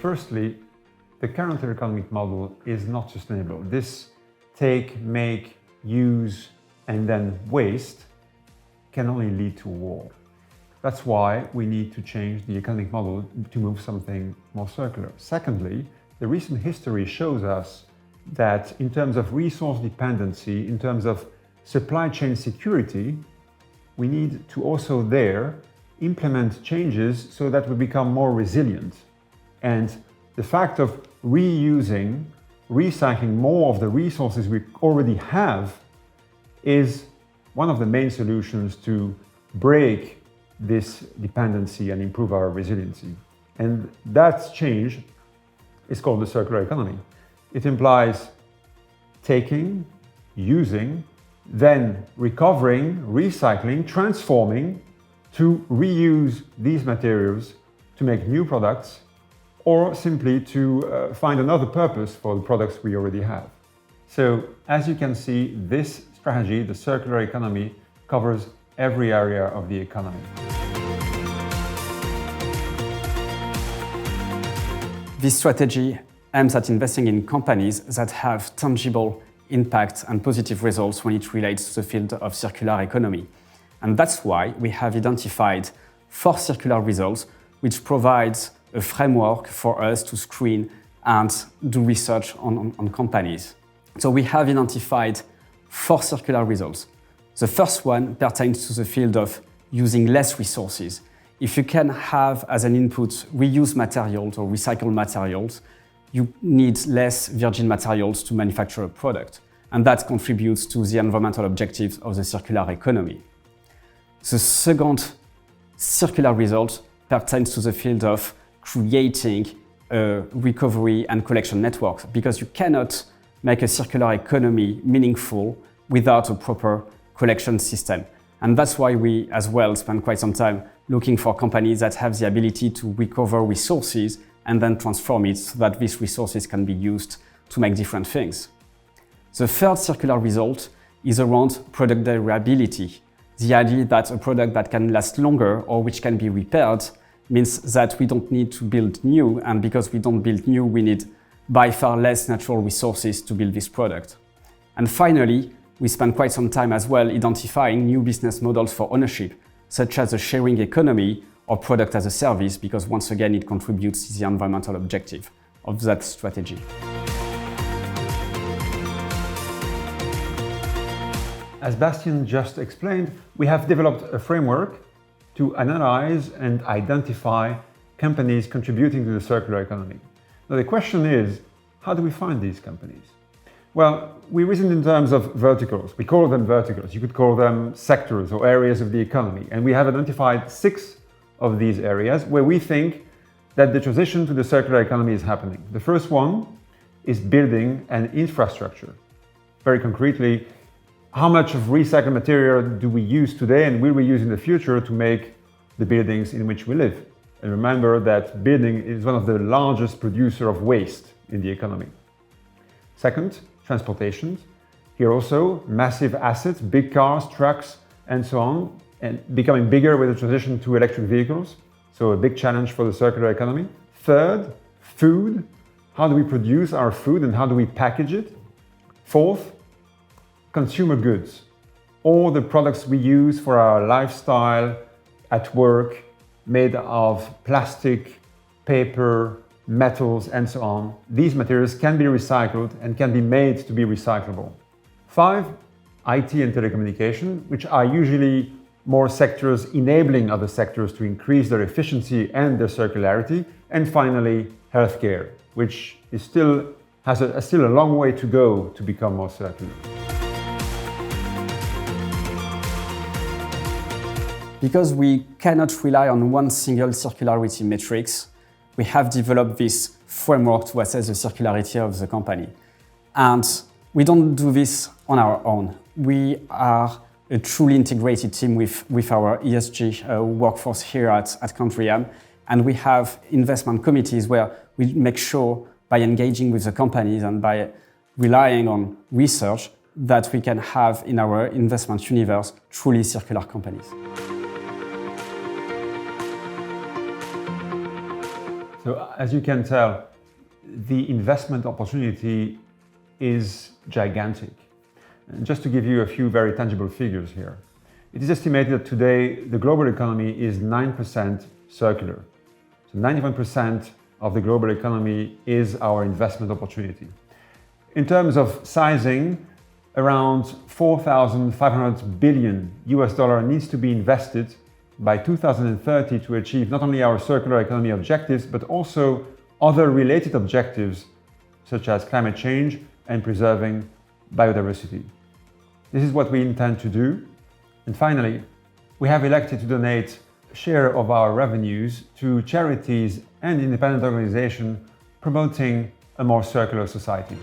firstly, the current economic model is not sustainable. This take, make, use, and then waste can only lead to war. That's why we need to change the economic model to move something more circular. Secondly, the recent history shows us that in terms of resource dependency, in terms of supply chain security, we need to also there implement changes so that we become more resilient. And the fact of reusing, recycling more of the resources we already have is one of the main solutions to break this dependency and improve our resiliency. And that change is called the circular economy. It implies taking, using, then recovering, recycling, transforming to reuse these materials to make new products or simply to find another purpose for the products we already have. So as you can see, this strategy, the circular economy, covers every area of the economy. This strategy aims at investing in companies that have tangible impact and positive results when it relates to the field of circular economy. And that's why we have identified 4 circular results, which provides a framework for us to screen and do research on companies. So we have identified 4 circular results. The first one pertains to the field of using less resources. If you can have as an input reused materials or recycled materials, you need less virgin materials to manufacture a product. And that contributes to the environmental objectives of the circular economy. The second circular result pertains to the field of creating a recovery and collection network, because you cannot make a circular economy meaningful without a proper collection system. And that's why we as well spend quite some time looking for companies that have the ability to recover resources and then transform it so that these resources can be used to make different things. The third circular result is around product durability. The idea that a product that can last longer or which can be repaired means that we don't need to build new, and because we don't build new, we need by far less natural resources to build this product. And finally, we spend quite some time as well identifying new business models for ownership, such as a sharing economy or product as a service, because once again, it contributes to the environmental objective of that strategy. As Bastien just explained, we have developed a framework to analyze and identify companies contributing to the circular economy. Now the question is, how do we find these companies? Well, we reasoned in terms of verticals. We call them verticals. You could call them sectors or areas of the economy. And we have identified 6 of these areas where we think that the transition to the circular economy is happening. The first one is building and infrastructure. Very concretely, how much of recycled material do we use today and will we use in the future to make the buildings in which we live? And remember that building is one of the largest producers of waste in the economy. Second, transportation. Here also, massive assets, big cars, trucks, and so on, and becoming bigger with the transition to electric vehicles. So a big challenge for the circular economy. Third, food. How do we produce our food and how do we package it? Fourth, consumer goods. All the products we use for our lifestyle, at work, made of plastic, paper, metals, and so on. These materials can be recycled and can be made to be recyclable. 5, IT and telecommunication, which are usually more sectors enabling other sectors to increase their efficiency and their circularity. And finally, healthcare, which is still has still a long way to go to become more circular. Because we cannot rely on one single circularity metrics, we have developed this framework to assess the circularity of the company. And we don't do this on our own. We are a truly integrated team with our ESG workforce here at CANDRIAM. And we have investment committees where we make sure by engaging with the companies and by relying on research that we can have in our investment universe truly circular companies. So as you can tell, the investment opportunity is gigantic. And just to give you a few very tangible figures here, it is estimated that today the global economy is 9% circular. So 91% of the global economy is our investment opportunity. In terms of sizing, around $4,500 billion needs to be invested by 2030 to achieve not only our circular economy objectives, but also other related objectives such as climate change and preserving biodiversity. This is what we intend to do. And finally, we have elected to donate a share of our revenues to charities and independent organizations promoting a more circular society.